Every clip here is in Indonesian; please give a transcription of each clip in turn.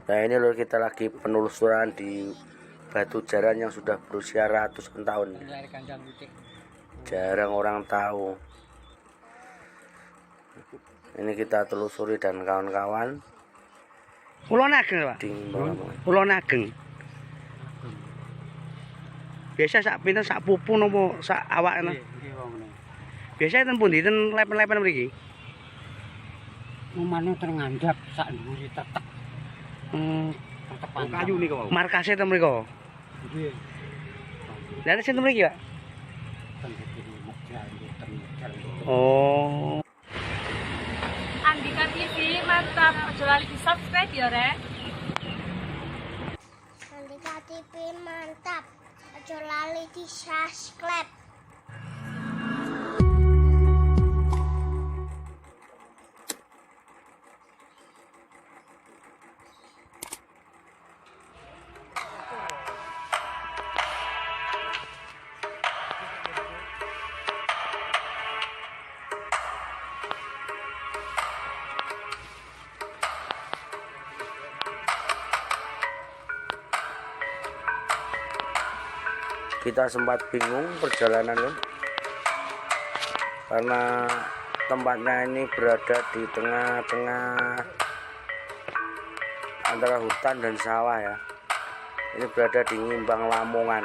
Nah ini loh, kita lagi penelusuran di batu jaran yang sudah berusia ratusan tahun. Jarang orang tahu. Ini kita telusuri dan kawan-kawan. Kulon Ageng, Pak. Kulon Ageng. Biasa sak pinten sak pupu napa sak awak ana? Biasa ten pundi ten lepen-lepen mriki? Umane terngandap sak ndhuwure tetek. Tetek Kayu niku. Markase ten mriko. Nggih. Lah sinten mriki, Pak? Oh. Andika TV mantap, aja lali di subscribe ya Rek. Andika TV mantap, aja lali di subscribe. Kita sempat bingung perjalanan kan, karena tempatnya ini berada di tengah-tengah antara hutan dan sawah ya. Ini berada di Ngimbang Lamongan.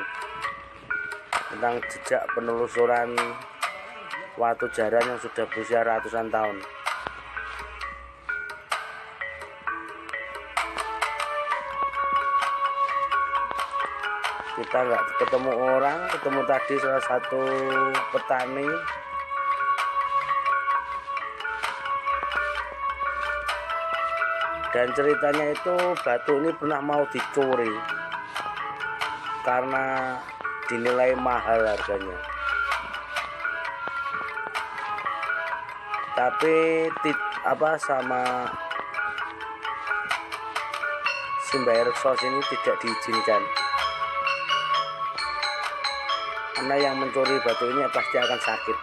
Tentang jejak penelusuran watu jaran yang sudah berusia ratusan tahun. Kita nggak ketemu orang, ketemu tadi salah satu petani. Dan ceritanya itu batu ini pernah mau dicuri karena dinilai mahal harganya. Tapi sama Simbayar Sos ini tidak diizinkan. Karena yang mencuri batu ini pasti akan sakit.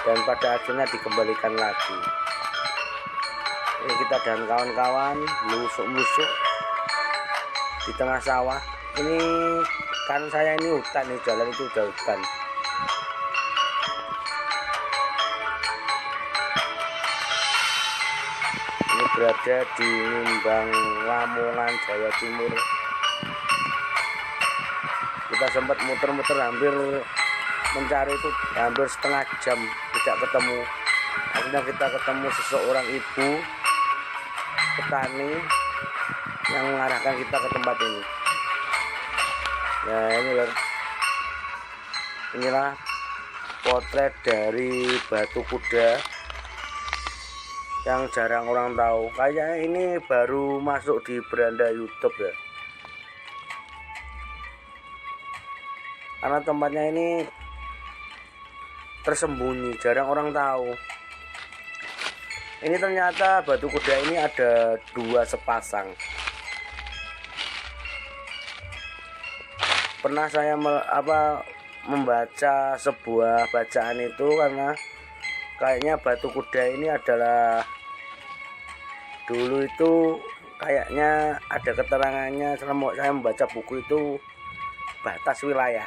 Dan pada akhirnya dikembalikan lagi. Ini kita dan kawan-kawan melusuk-melusuk di tengah sawah. Ini kan saya ini hutan nih, jalan itu udah hutan. Ini berada di Ngimbang Lamongan, Jawa Timur. Kita sempat muter-muter hampir mencari itu hampir setengah jam tidak ketemu. Akhirnya kita ketemu seseorang ibu petani yang mengarahkan kita ke tempat ini. Ya ini loh, inilah potret dari batu kuda yang jarang orang tahu. Kayaknya ini baru masuk di beranda YouTube ya. Karena tempatnya ini tersembunyi, jarang orang tahu. Ini ternyata batu kuda ini ada 2 sepasang. Pernah saya membaca sebuah bacaan itu, karena kayaknya batu kuda ini adalah dulu itu kayaknya ada keterangannya, selama saya membaca buku itu, batas wilayah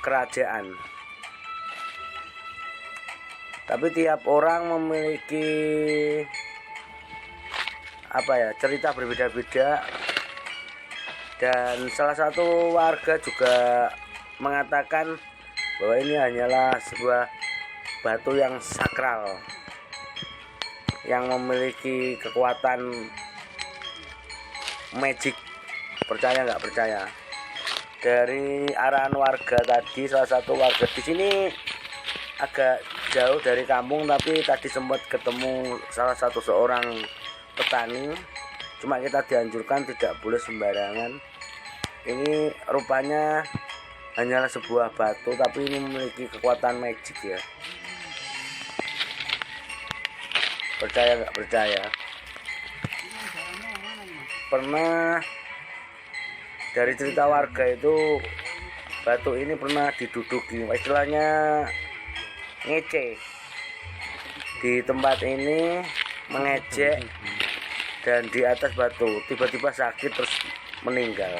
kerajaan. Tapi tiap orang memiliki cerita berbeda-beda. Dan salah satu warga juga mengatakan bahwa ini hanyalah sebuah batu yang sakral, yang memiliki kekuatan magic. Percaya nggak percaya? Dari arahan warga tadi, salah satu warga di sini agak jauh dari kampung, tapi tadi sempat ketemu salah satu seorang petani. Cuma kita dianjurkan tidak boleh sembarangan. Ini rupanya hanyalah sebuah batu, tapi ini memiliki kekuatan magic ya. Percaya nggak percaya? Pernah dari cerita warga itu, batu ini pernah diduduki, istilahnya ngece. di tempat ini mengejek dan di atas batu tiba-tiba sakit terus meninggal.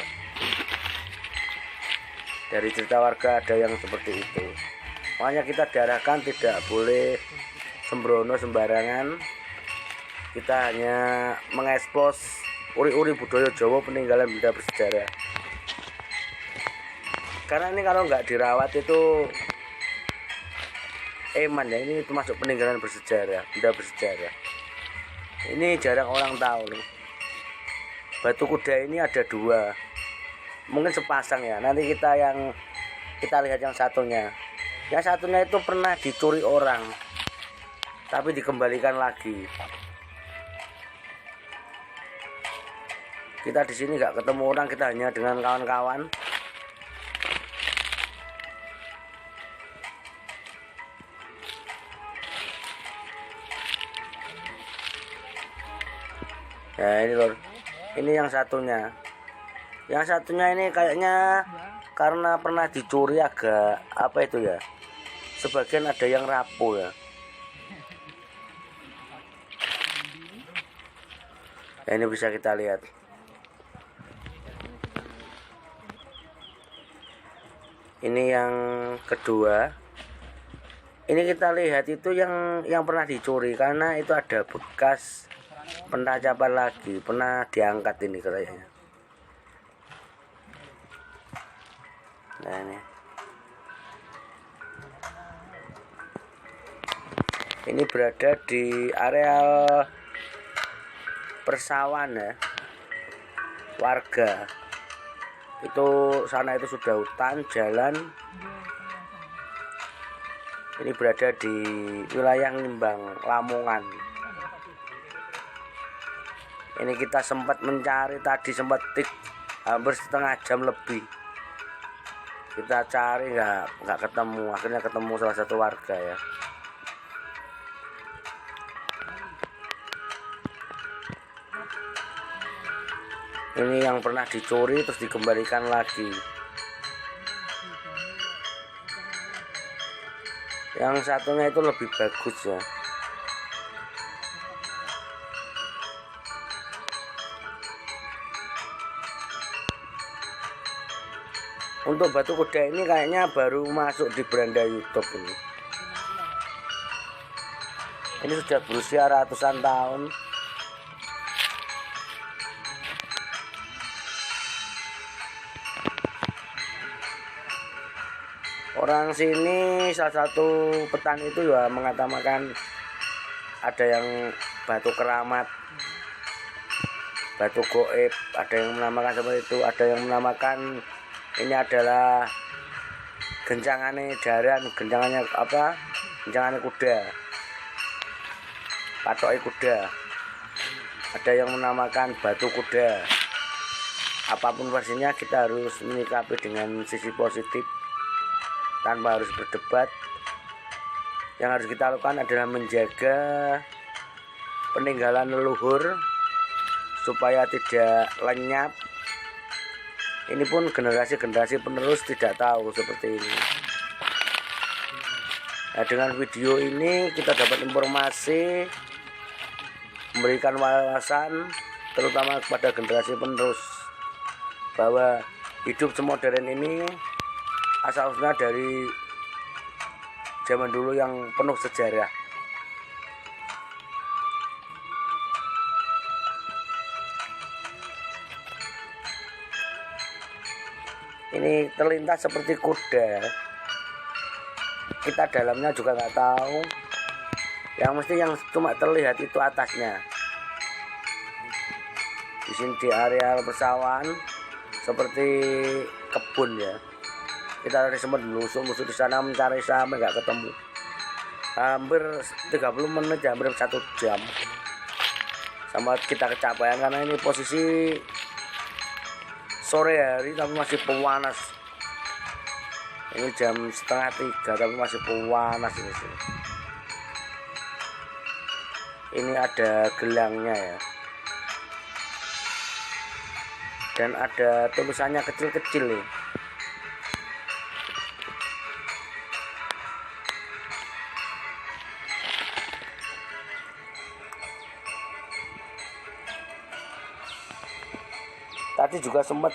Dari cerita warga ada yang seperti itu. Makanya kita diarahkan tidak boleh sembrono sembarangan. Kita hanya mengekspos uri-uri budaya Jawa, peninggalan benda bersejarah. Karena ini kalau nggak dirawat itu eman ya, ini termasuk peninggalan bersejarah, benda bersejarah. Ini jarang orang tahu nih. Batu kuda ini ada 2, mungkin sepasang ya. Nanti kita lihat yang satunya. Yang satunya itu pernah dicuri orang, tapi dikembalikan lagi. Kita di sini nggak ketemu orang, kita hanya dengan kawan-kawan. Nah ini lor, ini yang satunya. Yang satunya ini kayaknya karena pernah dicuri agak apa itu ya. Sebagian ada yang rapuh ya. Nah, ini bisa kita lihat. Ini yang kedua. Ini kita lihat itu yang pernah dicuri karena itu ada bekas pentacapan lagi, pernah diangkat ini kayaknya. Nah ini berada di areal persawahan ya, warga. Itu sana itu sudah hutan, jalan. Ini berada di wilayah Limbang, Lamongan. Ini kita sempat mencari tadi, sempat hampir setengah jam lebih. Kita cari nggak ketemu. Akhirnya ketemu salah satu warga ya. Ini yang pernah dicuri terus dikembalikan lagi. Yang satunya itu lebih bagus ya. Untuk batu kuda ini kayaknya baru masuk di beranda YouTube ini. Ini sudah berusia ratusan tahun. Orang sini salah satu petani itu ya mengatakan ada yang batu keramat, batu goib, ada yang menamakan seperti itu, ada yang menamakan ini adalah gencangannya jaran, gencangannya apa? Gencangannya kuda, patoknya kuda. Ada yang menamakan batu kuda. Apapun versinya kita harus menyikapi dengan sisi positif tanpa harus berdebat. Yang harus kita lakukan adalah menjaga peninggalan leluhur supaya tidak lenyap. Ini pun generasi-generasi penerus tidak tahu seperti ini. Nah, dengan video ini kita dapat informasi, memberikan wawasan terutama kepada generasi penerus bahwa hidup semodern ini asal-usulnya dari zaman dulu yang penuh sejarah. Ini terlintas seperti kuda. Kita dalamnya juga nggak tahu. Yang mesti yang cuma terlihat itu atasnya. Di sini di areal persawahan seperti kebun ya. Kita tadi sempat melusuk di sana mencari sampai nggak ketemu. Hampir 30 menit, hampir 1 jam. Sama kita kecapean karena ini posisi sore hari tapi masih panas. Ini jam 2:30 tapi masih panas ini sih. Ini ada gelangnya ya. Dan ada tulisannya kecil-kecil nih. tadi juga sempat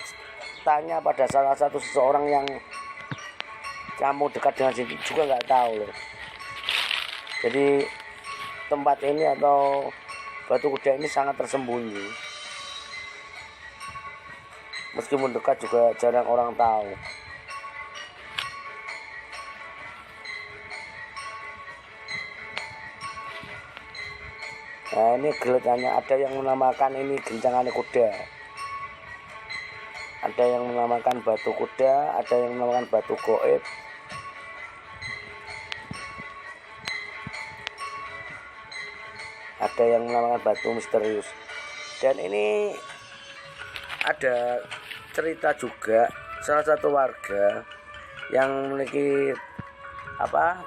tanya pada salah satu seseorang yang kamu dekat dengan sini juga nggak tahu loh. Jadi tempat ini atau Batu Kuda ini sangat tersembunyi. Meskipun dekat juga jarang orang tahu. Nah ini geletannya, ada yang menamakan ini gencangan kuda, ada yang menamakan batu kuda, ada yang menamakan batu goib, ada yang menamakan batu misterius. Dan ini ada cerita juga salah satu warga yang memiliki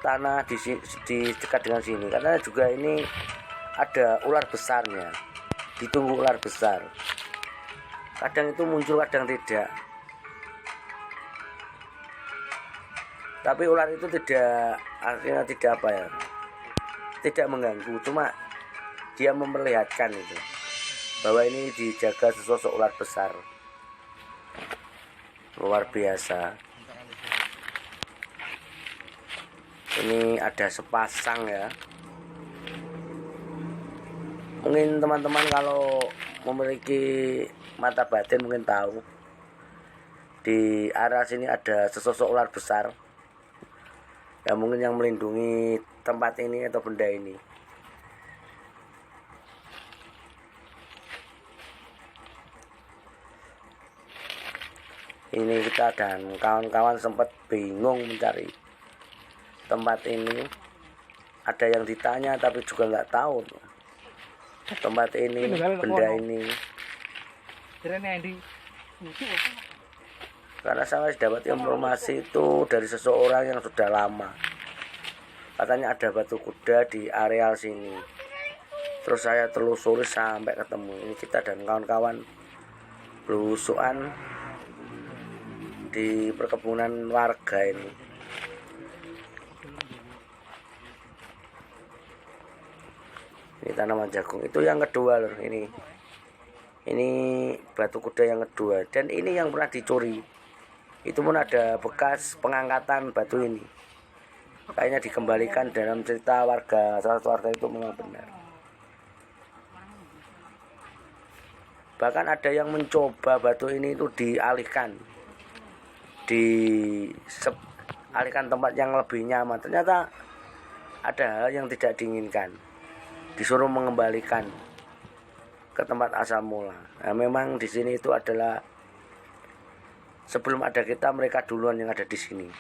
tanah di dekat dengan sini, karena juga ini ada ular besarnya, ditunggu ular besar. Kadang itu muncul, kadang tidak. Tapi ular itu artinya tidak mengganggu, cuma dia memperlihatkan itu bahwa ini dijaga sesosok ular besar. Luar biasa. Ini ada sepasang ya. Mungkin teman-teman kalau memiliki mata batin mungkin tahu di arah sini ada sesosok ular besar ya, mungkin yang melindungi tempat ini atau benda ini. Ini kita dan kawan-kawan sempat bingung mencari tempat ini. Ada yang ditanya tapi juga nggak tahu tempat ini, benda ini. Karena saya dapat informasi itu dari seseorang yang sudah lama. Katanya ada batu kuda di areal sini. Terus saya telusuri sampai ketemu. Ini kita dan kawan-kawan belusukan di perkebunan warga ini. Ini tanaman jagung, itu yang kedua loh ini. Ini batu kuda yang kedua, dan ini yang pernah dicuri. Itu pun ada bekas pengangkatan batu ini. Kayaknya dikembalikan dalam cerita warga, salah satu warga itu memang benar. Bahkan ada yang mencoba batu ini itu dialihkan, alihkan tempat yang lebih nyaman. Ternyata ada hal yang tidak diinginkan, disuruh mengembalikan ke tempat asal mula. Nah, memang di sini itu adalah sebelum ada kita, mereka duluan yang ada di sini.